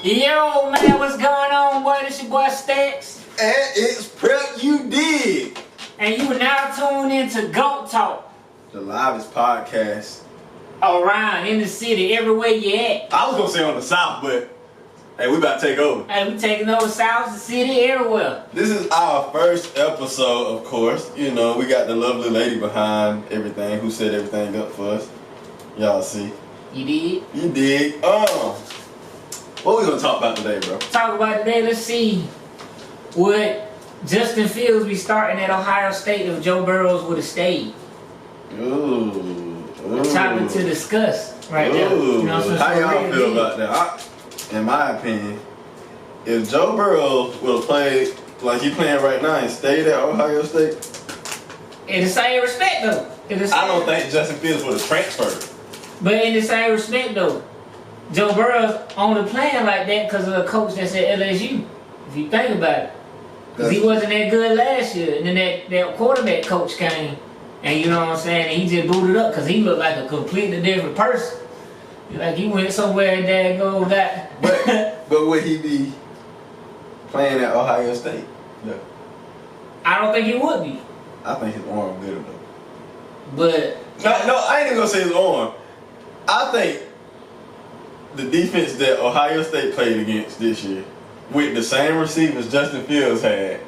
Yo, man, what's going on, boy? This your boy Stacks. And it's Prep You Dig. And you are now tuned into Goat Talk. The livest podcast. Around, in the city, everywhere you at. I was going to say on the south, but hey, we about to take over. Hey, we taking over South, the city, everywhere. This is our first episode, of course. You know, we got the lovely lady behind everything who set everything up for us. Y'all see. You did? You dig. What we going to talk about today, bro? Talk about today, let's see what Justin Fields be starting at Ohio State if Joe Burrow would have stayed. Ooh. A topic to discuss right now. You know, how y'all feel about that? In my opinion, if Joe Burrow would have played like he playing right now and stayed at Ohio State, in the same respect though. I don't think Justin Fields would have transferred. But in the same respect though, Joe Burrow's only playing like that because of the coach that's at LSU. If you think about it. Because he wasn't that good last year. And then that quarterback coach came. And you know what I'm saying? And he just booted up because he looked like a completely different person. Like he went somewhere and there go that. But would he be playing at Ohio State? No. I don't think he would be. I think his arm good enough. But no, I ain't even gonna say his arm. I think the defense that Ohio State played against this year, with the same receivers Justin Fields had,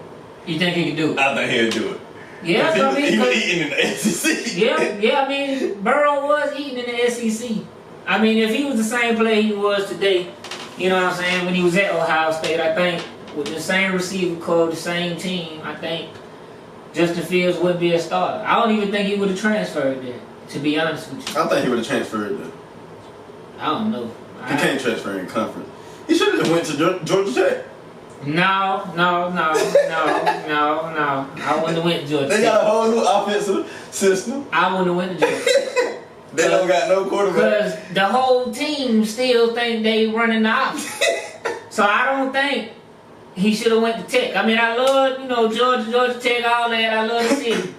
you think he could do it? I think he'll do it. Yeah, so he was eating in the SEC. Yeah. I mean, Burrow was eating in the SEC. I mean, if he was the same player he was today, you know what I'm saying, when he was at Ohio State, I think with the same receiver core, the same team, I think Justin Fields would be a starter. I don't even think he would have transferred there, to be honest with you. I think he would have transferred there. I don't know. He can't transfer in conference. He should have went to Georgia Tech. No. I wouldn't have went to Georgia Tech. They got a whole new offensive system. I wouldn't have went to Georgia Tech. They don't got no quarterback. Because the whole team still think they running the offense. So I don't think he should have went to Tech. I mean, I love, Georgia Tech, all that. I love the city.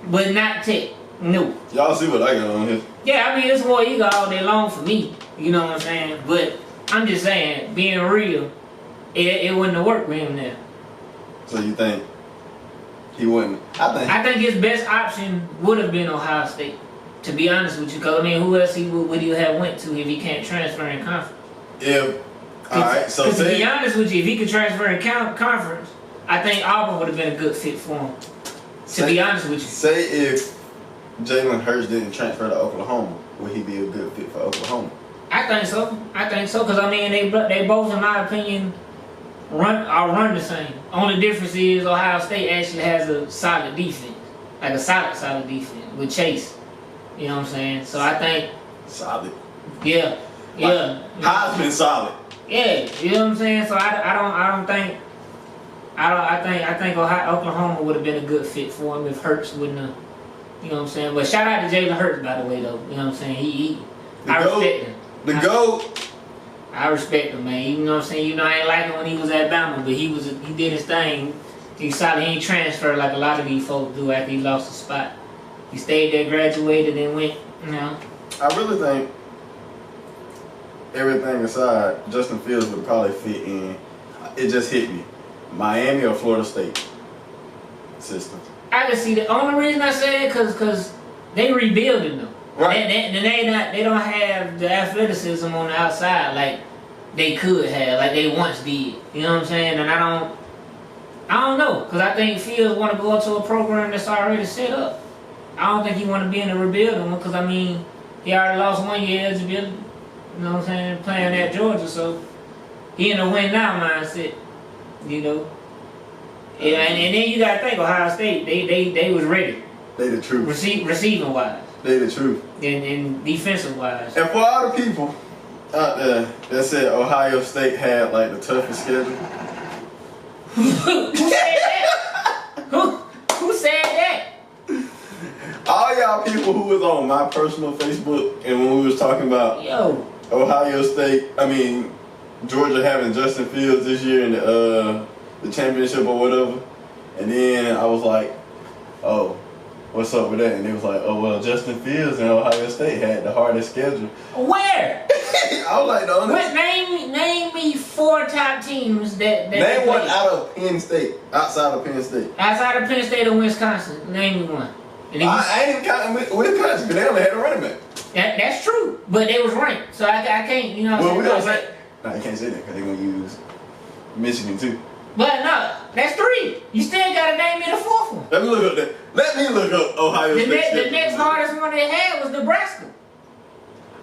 But not Tech. No. Y'all see what I got on here? Yeah, I mean, it's War Eagle all day long for me. You know what I'm saying? But I'm just saying, being real, it wouldn't have worked for him there. So you think he wouldn't? I think his best option would have been Ohio State. To be honest with you, because I mean, who else would he have went to if he can't transfer in conference? Alright, so to be honest with you, if he could transfer in conference, I think Auburn would have been a good fit for him. To be honest with you. Say if Jalen Hurts didn't transfer to Oklahoma, would he be a good fit for Oklahoma? I think so, because I mean, they both, in my opinion, run the same. Only difference is Ohio State actually has a solid defense, like a solid defense with Chase. You know what I'm saying? So I think solid. Yeah. Heisman solid. Yeah, you know what I'm saying? So I think Oklahoma would have been a good fit for him if Hurts wouldn't have. You know what I'm saying? But shout out to Jalen Hurts, by the way, though. You know what I'm saying? I respect him. The GOAT. I respect him, man. You know what I'm saying? I ain't like him when he was at Bama, but he did his thing. He's solid. He ain't transferred like a lot of these folks do after he lost his spot. He stayed there, graduated, and went, I really think, everything aside, Justin Fields would probably fit in. It just hit me. Miami or Florida State system. I can see the only reason I say it because they rebuilding them. Right. They don't have the athleticism on the outside like they could have, like they once did. You know what I'm saying? And I don't know, because I think Fields want to go to a program that's already set up. I don't think he want to be in a rebuilding one, because I mean, he already lost 1 year as a builder. You know what I'm saying? Playing at Georgia, so he in a win now mindset. Yeah, and then you gotta think Ohio State, they was ready. They the truth. Receiving wise. They the truth. And defensive wise. And for all the people out there that said Ohio State had like the toughest schedule. Who said that? Who said that? All y'all people who was on my personal Facebook and when we was talking about Ohio State, Georgia having Justin Fields this year in the championship or whatever, and then I was like, oh, what's up with that? And it was like, oh, well, Justin Fields and Ohio State had the hardest schedule. Where? I was like, the honest. Name me 4 top teams that Name one out of Penn State, outside of Penn State. Outside of Penn State or Wisconsin, name me one. I ain't even counting Wisconsin, because they only had a running back. That's true, but they was ranked, so I can't, you know. Well, we don't say. No, you can't say that because they're gonna use Michigan too. But no, that's 3. You still gotta name me the 4th one. Let me look up that. Let me look up Ohio State. The next hardest one they had was Nebraska.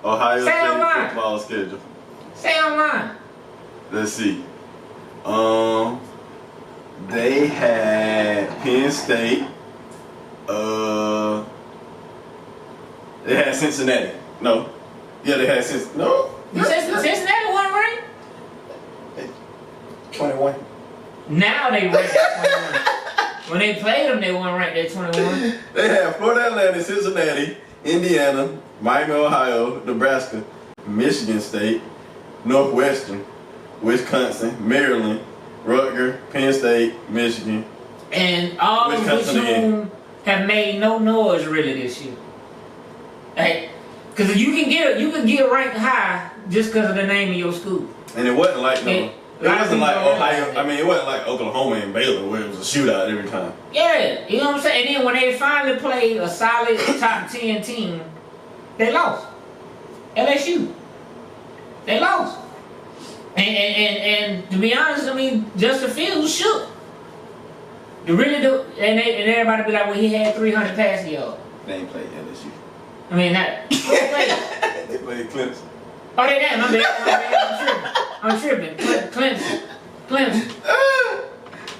Ohio Say State online. football schedule. Say online. Let's see. They had Penn State. They had Cincinnati. No. Yeah, they had Cincinnati. No. Cincinnati wasn't ranked? 21. Now they ranked at 21. When they played them, they weren't ranked at 21. They had Florida Atlantic, Cincinnati, Indiana, Miami, Ohio, Nebraska, Michigan State, Northwestern, Wisconsin, Maryland, Rutgers, Penn State, Michigan. And all of which have made no noise really this year. Like, because you can get ranked high just because of the name of your school. And it wasn't like it wasn't like Ohio. I mean, it wasn't like Oklahoma and Baylor where it was a shootout every time. Yeah, you know what I'm saying. And then when they finally played a solid top 10 team, they lost. LSU. They lost. And to be honest, I mean, Justin Fields shook. They really do. And everybody be like, well, he had 300 passing yards. They ain't played LSU. I mean, that. They played Clemson. Oh, they did. My bad. I'm tripping. Clemson.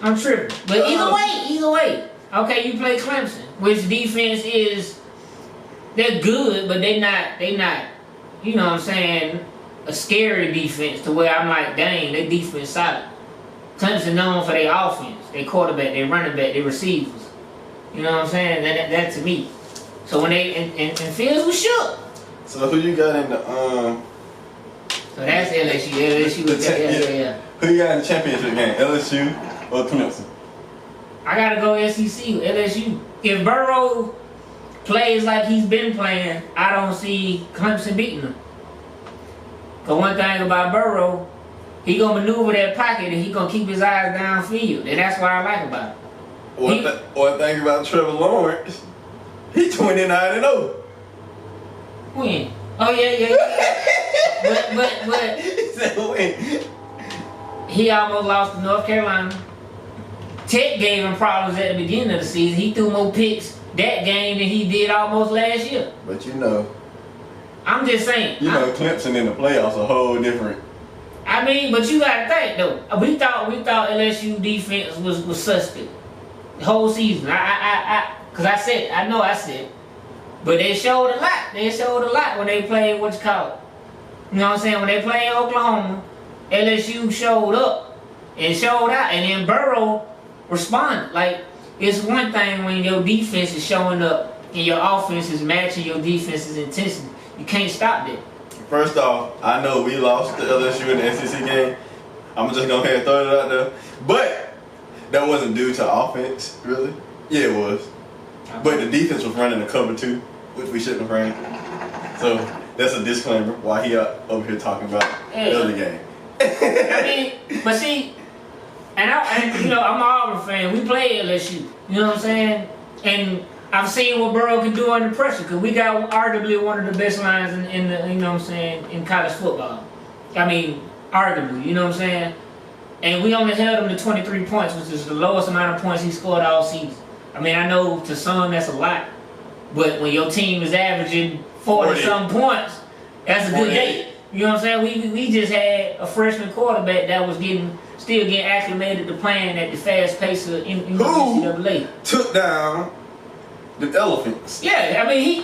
I'm tripping. But either way. Okay, you play Clemson, which defense is, they're good, but they not, you know what I'm saying, a scary defense to where I'm like, dang, their defense solid. Clemson known for their offense, their quarterback, their running back, their receivers. You know what I'm saying? That to me. So when they and Fields was shook. So who you got in the So that's LSU. Yeah. Who you got in the championship game? LSU or Clemson? I gotta go SEC, LSU. If Burrow plays like he's been playing, I don't see Clemson beating him. Cause one thing about Burrow, he gonna maneuver that pocket and he gonna keep his eyes downfield, and that's what I like about him. One thing about Trevor Lawrence, he 29-0. When? Oh yeah. But He said when? He almost lost to North Carolina. Tech gave him problems at the beginning of the season. He threw more picks that game than he did almost last year. But you know. I'm just saying. You know, Clemson in the playoffs a whole different. I mean, but you gotta think though. We thought LSU defense was suspect the whole season. Cause I said, but they showed a lot. They showed a lot when they played what's called. You know what I'm saying? When they played Oklahoma, LSU showed up and showed out, and then Burrow responded. Like, it's one thing when your defense is showing up and your offense is matching your defense's intensity. You can't stop that. First off, I know we lost to LSU in the SEC game. I'm just gonna go ahead and throw it out there. But that wasn't due to offense, really. Yeah, it was. But the defense was running a cover 2, which we shouldn't have ran. So that's a disclaimer why he over here talking about the other game. I mean, but see, and you know, I'm an Auburn fan. We play LSU. You know what I'm saying? And I've seen what Burrow can do under pressure, because we got arguably one of the best lines in the, you know what I'm saying, in college football. I mean, arguably, you know what I'm saying? And we only held him to 23 points, which is the lowest amount of points he scored all season. I mean, I know to some that's a lot, but when your team is averaging 40-some points, that's a good day. You know what I'm saying? We just had a freshman quarterback that was still getting acclimated to playing at the fast pace of NCAA. Took down the Elephants. Yeah, I mean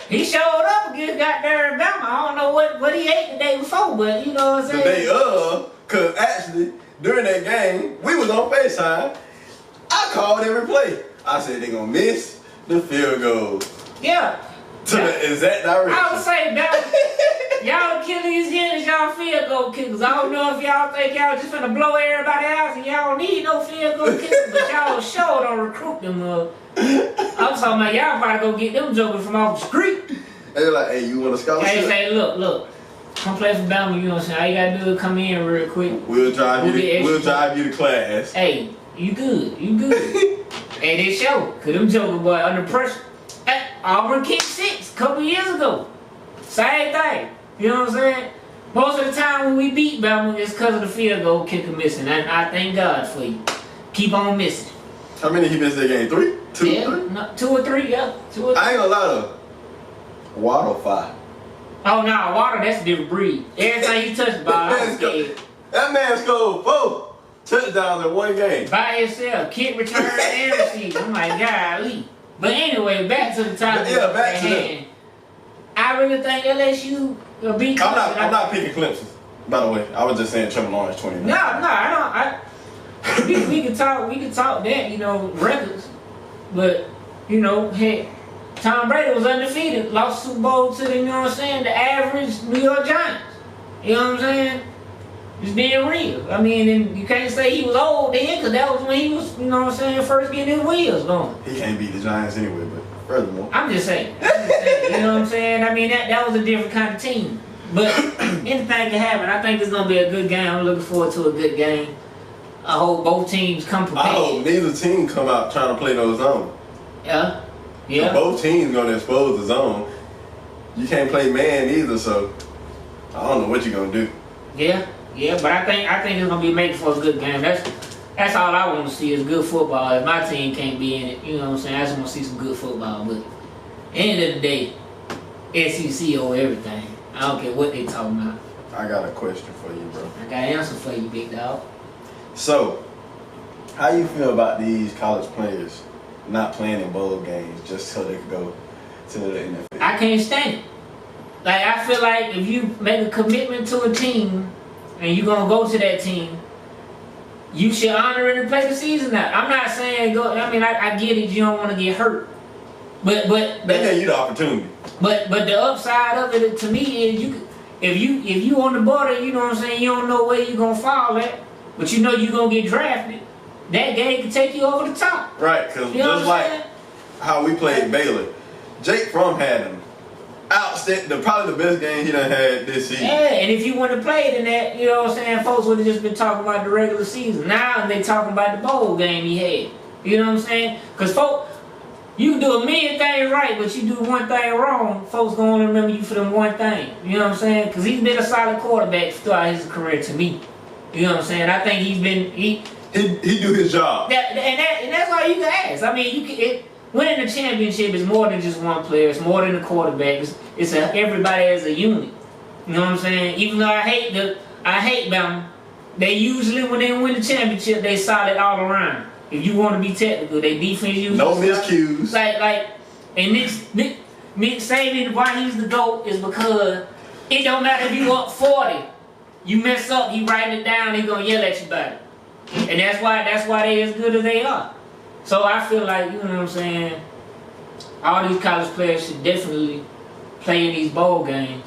he showed up against goddamn Alabama. I don't know what he ate the day before, but you know what I'm saying? The day of, cause actually during that game we was on FaceTime. I called every play. I said they gonna miss the field goal. Yeah, To the exact direction. I would say that y'all Achilles heel is y'all field goal kickers. I don't know if y'all think y'all just finna blow everybody out and y'all don't need no field goal kickers, but y'all sure don't recruit them. I'm talking about y'all probably go get them jokers from off the street. They're like, hey, you want a scholarship? Hey, say, look, come play for Bama, you know what I'm saying? All you gotta do is come in real quick. We'll drive you to class. Hey, you good. And they show, cause them jokers, boy, under pressure. Auburn kicked 6 a couple years ago. Same thing. You know what I'm saying? Most of the time when we beat Bama, it's because of the field goal kicker missing. And I thank God for you. Keep on missing. How many he missed that game? 3? 2? Yeah, 3? No, 2 or 3, yeah. 2 or 3. I ain't gonna lie though. Waddle 5. Oh, nah, Water, that's a different breed. Every time he touched the ball, I'm scared. That man scored 4 touchdowns in one game. By himself, kick, return, and receive. I'm like, golly. But anyway, back to the topic. Yeah, back to that. I really think LSU will beat Clemson. I'm not picking Clemson. By the way, I was just saying Trevor Lawrence 29. No, I don't. We can talk that, you know, records. But, you know, hey, Tom Brady was undefeated, lost Super Bowl to the, you know what I'm saying, the average New York Giants. You know what I'm saying? Just being real. I mean, and you can't say he was old then, because that was when he was, you know what I'm saying, first getting his wheels going. He can't beat the Giants anyway, but furthermore. I'm just saying. You know what I'm saying? I mean, that was a different kind of team. But anything can happen. I think it's going to be a good game. I'm looking forward to a good game. I hope both teams come prepared. I hope neither team come out trying to play no zone. Yeah. Yeah. Both teams going to expose the zone. You can't play man either, so I don't know what you're going to do. Yeah. Yeah, but I think it's gonna be made for a good game. That's all I want to see is good football. If my team can't be in it, you know what I'm saying? I just want to see some good football. But end of the day, SEC over everything. I don't care what they talking about. I got a question for you, bro. I got an answer for you, big dog. So, how you feel about these college players not playing in bowl games just so they could go to the NFL? I can't stand it. Like, I feel like if you make a commitment to a team and you're going to go to that team, you should honor it and play the season out. I'm not saying go. I mean, I get it. You don't want to get hurt, but they gave you the opportunity. But the upside of it to me is if you on the border, you know what I'm saying. You don't know where you're gonna fall at, but you know you're gonna get drafted. That game can take you over the top. Right, because just like how we played Baylor, Jake Fromm had him. Outstanding, probably the best game he done had this season. Yeah, and if you wouldn't have played in that, you know what I'm saying, folks would have just been talking about the regular season. Now they talking about the bowl game he had. You know what I'm saying? Because folks, you can do a million things right, but you do one thing wrong, folks gonna remember you for them one thing. You know what I'm saying? Because he's been a solid quarterback throughout his career to me. You know what I'm saying? I think he's been he do his job. And that's all you can ask. I mean, winning the championship is more than just one player. It's more than a quarterback. It's everybody as a unit. You know what I'm saying? Even though I hate Bama, they usually when they win the championship, they solid all around. If you want to be technical, they defense usually no miscues. And Nick Saban, why he's the GOAT is because it don't matter if you up 40, you mess up, he writing it down, he gonna yell at you about it. And that's why they as good as they are. So I feel like, you know what I'm saying, all these college players should definitely play in these bowl games.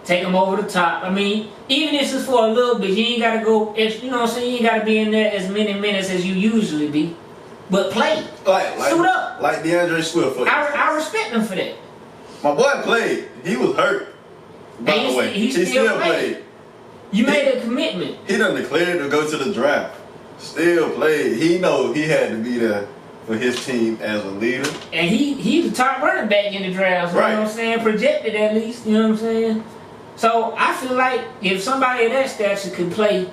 Take them over the top. I mean, even if it's for a little bit, you ain't got to go, you know what I'm saying, you ain't got to be in there as many minutes as you usually be. But play. Suit up. Like DeAndre Swift. I respect him for that. My boy played. He was hurt. By the way, he still played. You made a commitment. He done declared to go to the draft. Still played. He know he had to be there for his team as a leader. And he's the top running back in the draft. So right. You know what I'm saying? Projected at least. You know what I'm saying? So I feel like if somebody of that stature could play,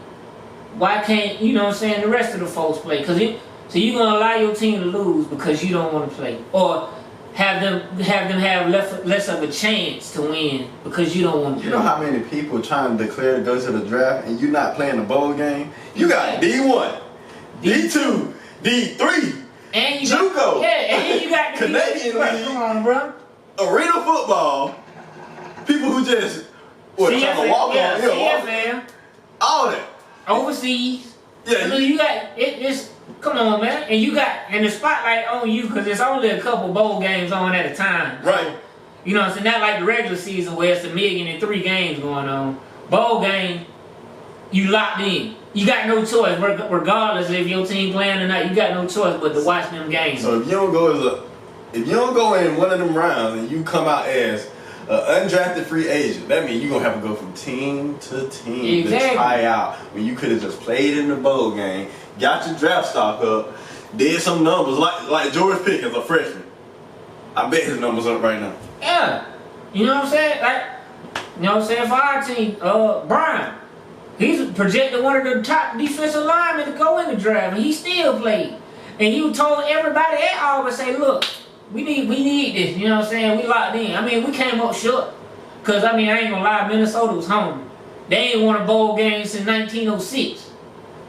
why can't, you know what I'm saying, the rest of the folks play? So you're going to allow your team to lose because you don't want to play. Or have them have less of a chance to win because you don't want to play. You know how many people trying to declare to go to the draft and you not playing the bowl game? You got D1, D2, D3, and you JUCO. Got, and you got the Canadian League. Come on, bro. Arena football. People who just trying to walk on. CFB. All that. Overseas. Yeah. I mean, you got it's come on, man. And the spotlight on you because there's only a couple bowl games on at a time. Right. You know what I'm saying? Not like the regular season where it's 1,000,003 games going on. Bowl game, you locked in. You got no choice, regardless if your team playing or not. You got no choice but to watch them games. So if you don't go in one of them rounds and you come out as an undrafted free agent, that means you're gonna have to go from team to team to try out when you could have just played in the bowl game, got your draft stock up, did some numbers like George Pickens, a freshman. I bet his numbers up right now. Yeah, you know what I'm saying? Like, you know what I'm saying? For our team, Brian, he's projected one of the top defensive linemen to go in the draft, and he still played. And you told everybody at Auburn, say, look, we need this. You know what I'm saying? We locked in. I mean, we came up short. Cause I mean, I ain't gonna lie, Minnesota was hungry. They ain't won a bowl game since 1906.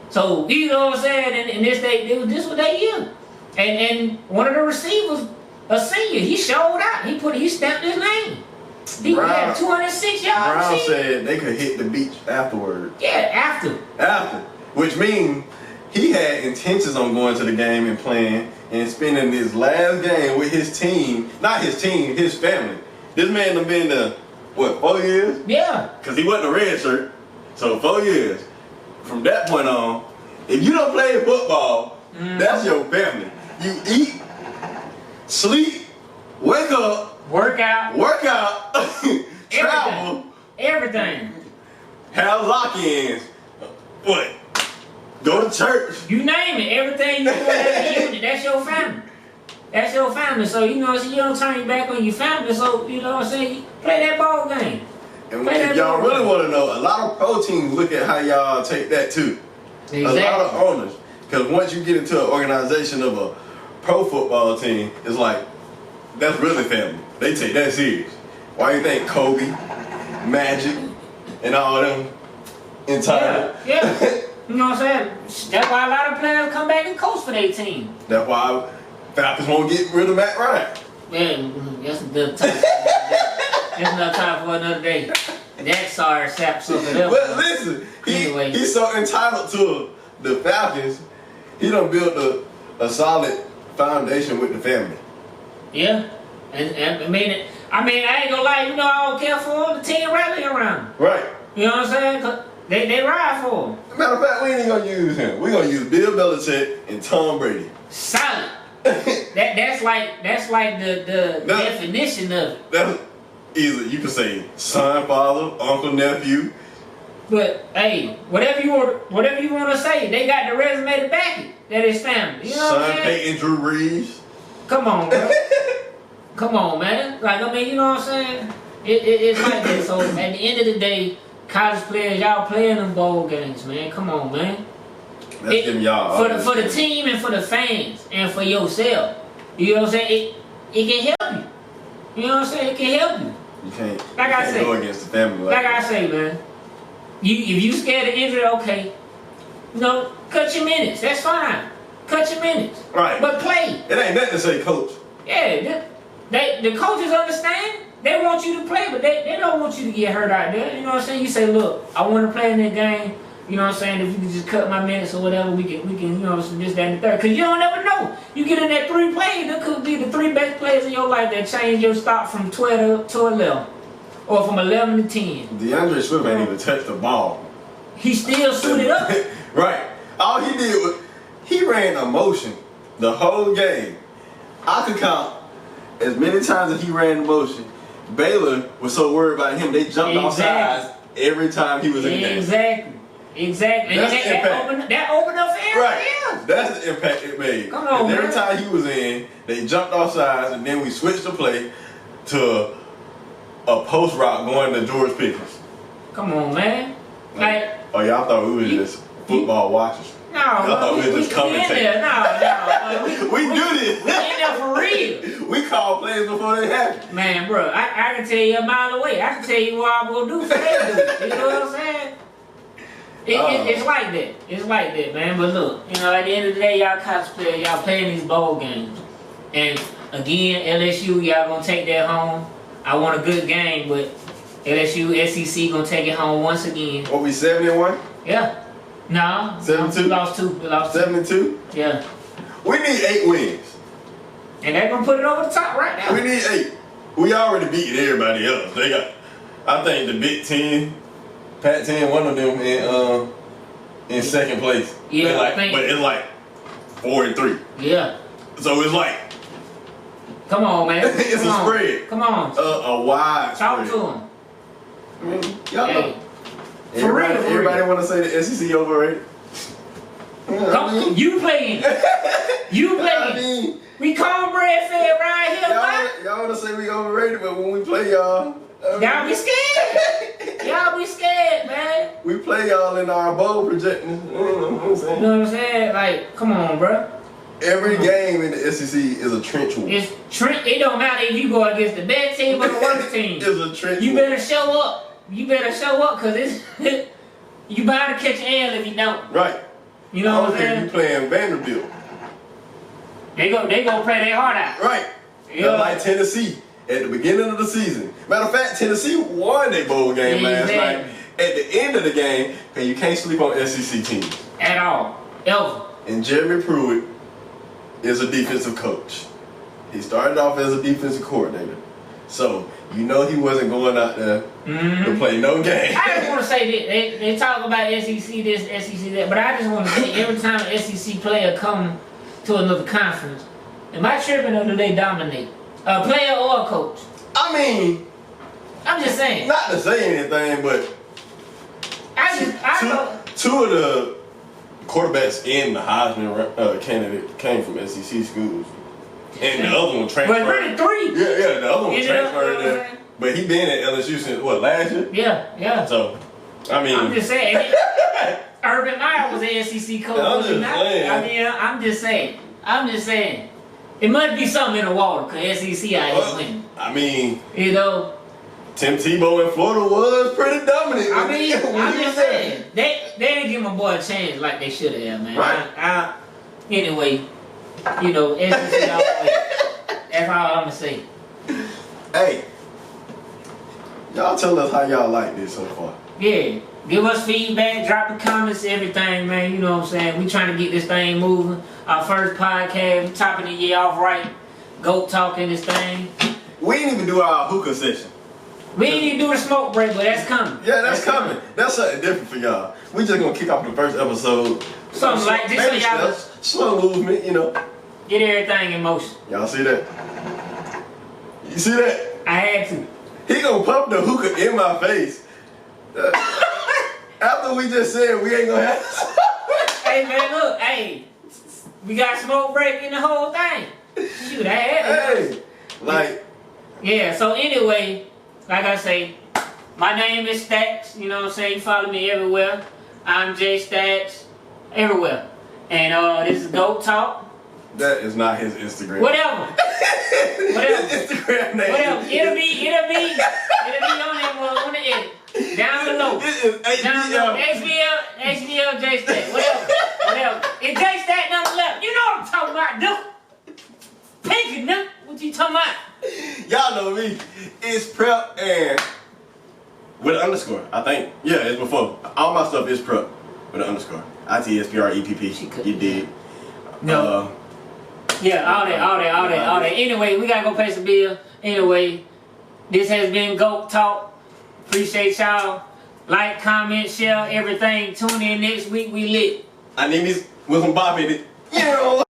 So you know what I'm saying? And this was their year. And one of the receivers, a senior, he showed out. He stamped his name. He had 206 yards. Brown said they could hit the beach afterward. Yeah, after. Which means he had intentions on going to the game and playing and spending his last game with his team. Not his team, his family. This man done been to, what, 4 years? Yeah. Because he wasn't a red shirt. So 4 years. From that point on, if you don't play football, that's your family. You eat, sleep, wake up, work out, travel, everything. Have lock-ins. What? Go to church. You name it. Everything you do in that unit, that's your family. That's your family. So you know, you don't turn your back on your family. So you know what I'm saying? Play that ball game. And if y'all really want to know, a lot of pro teams look at how y'all take that too. Exactly. A lot of owners, because once you get into an organization of a pro football team, it's like that's really family. They take that serious. Why you think Kobe, Magic, and all them entitled? Yeah. You know what I'm saying? That's why a lot of players come back and coach for their team. That's why Falcons won't get rid of Matt Ryan. Man, that's another time. That's another time for another day. That sorry sap something else. But listen, he's so entitled to the Falcons. He done built a solid foundation with the family. Yeah, and I mean, I ain't gonna lie. You know, I don't care for the team rallying around. Right. You know what I'm saying? 'Cause they ride for him. Matter of fact, we ain't gonna use him. We gonna use Bill Belichick and Tom Brady. Solid. that's like the definition of it. That's easy. You can say son, father, uncle, nephew. But hey, whatever you want to say, they got the resume to back it. That is family. You know what I'm saying? Peyton Drew Reeves. Come on, bro. Come on, man. Like I mean, you know what I'm saying? It's like that. So at the end of the day, college players, y'all playing them bowl games, man. Come on, man. Let's give y'all for the team and for the fans and for yourself. You know what I'm saying? It can help you. You know what I'm saying? It can help you. You can't. Like I say, go against the family. Like I say, man. If you scared of injury, okay. You know, cut your minutes. That's fine. Cut your minutes. Right. But play. It ain't nothing to say, coach. Yeah. The coaches understand. They want you to play, but they don't want you to get hurt out there. You know what I'm saying? You say, look, I want to play in that game. You know what I'm saying? If you can just cut my minutes or whatever, we can, you know, this, that, and the third. Because you don't never know. You get in that 3 plays, that could be the 3 best players in your life that change your stock from 12 to 11. Or from 11 to 10. DeAndre Swift ain't even touched the ball. He still suited up. Right. All he did was, he ran a motion the whole game. I could count as many times as he ran the motion. Baylor was so worried about him, they jumped off sides every time he was in the game. Exactly. That's that opened up for everybody else. That's the impact it made. Come on, every man. time he was in, they jumped off sides, and then we switched the play to a post route going to George Pickens. Come on, man. Like, oh, y'all thought we were just football watchers. No, y'all thought we were just commentating. No. We do this. We in there for real. We call plays before they happen. Man, bro, I can tell you a mile away. I can tell you what I'm gonna do for that dude. You know what I'm saying? It's like that. It's like that, man. But look, you know, at the end of the day, y'all college players, y'all playing these bowl games. And again, LSU, y'all gonna take that home. I want a good game, but LSU, SEC gonna take it home once again. What, we 71? Yeah. No. 72? We lost 2. 72? Yeah. We need 8 wins. And they're gonna put it over the top right now. We need 8. we already beat everybody else. They got, I think the Big Ten, Pac-10, one of them in second place. Yeah, like, but it's like 4-3. Yeah. So it's like, come on, man. it's Come a on. spread. Come on. A wide Talk spread. to him. I mean, y'all know. For real. Everybody want to say the SEC overrated. Come, you playing. You playing. I mean, we cornbread fed right here, man. y'all want to say we overrated, but when we play y'all, Y'all be scared. Y'all be scared, man. we play y'all in our bowl projections. You know what I'm saying? You know what I'm saying? Like, come on, bro. Every game in the SEC is a trench war. It don't matter if you go against the bad team or the worst team. It's a trench You war. better show up. You better show up, cause it's you bound to catch an L if you don't. Right. You know what I'm I saying? don't care if you playing Vanderbilt. They go play their heart out. Right. Yeah. Like Tennessee at the beginning of the season. Matter of fact, Tennessee won their bowl game last night. At the end of the game, and you can't sleep on SEC teams. At all. Ever. And Jeremy Pruitt is a defensive coach. He started off as a defensive coordinator. So, you know he wasn't going out there to play no game. I just want to say this. They talk about SEC this, SEC that, but I just want to say every time an SEC player come to another conference, am I tripping or do they dominate? A player or a coach? I mean, I'm just saying. not to say anything, but two of the quarterbacks in the Heisman candidate came from SEC schools. And the other one transferred. But really three. Yeah, the other one transferred there. there. But he been at LSU since, what, last year? Yeah. So, I mean. I'm just saying. Urban Meyer was an SEC coach. I'm Was he just not? saying. I mean, I'm just saying. It must be something in the water, because SEC out here winning. I mean. You know? Tim Tebow in Florida was pretty dominant. I mean, I'm just saying. They didn't give my boy a chance like they should have, man. Right. Anyway, you know, SEC all the way. That's all I'm going to say. Hey. Y'all tell us how y'all like this so far. Yeah. Give us feedback, drop the comments, everything, man. You know what I'm saying? We trying to get this thing moving. Our first podcast, topping the year off right. Goat talking this thing. We didn't even do our hookah session. We didn't even do the smoke break, but that's coming. Yeah, that's coming. That's something different for y'all. We just gonna kick off the first episode. Something like this, so y'all slow movement, you know. get everything in motion. Y'all see that? You see that? I had to. He gonna pump the hookah in my face. After we just said we ain't gonna have. Hey man, look, hey, we got smoke break in the whole thing. Shoot, I had to. Hey, like. Yeah. So anyway, like I say, my name is Stacks. You know what I'm saying? You follow me everywhere. I'm Jay Stacks, everywhere. And this is Goat Talk. That is not his Instagram. Whatever. Whatever. His Instagram name. Whatever. It'll be on that on the edit. Down below. This is Down below. HBL, J Stack. Whatever. It's J Stack number 11. You know what I'm talking about, dude. Pinky, dude. What you talking about? Y'all know me. It's prep and with an underscore, I think. Yeah, it's before. All my stuff is prep with an underscore. ITSPREPP. You did. No. Yeah, all that. Anyway, we gotta go pay some bill. Anyway, this has been Goat Talk. Appreciate y'all. Like, comment, share, everything. Tune in next week. We lit. I need these with some bop in it. You know.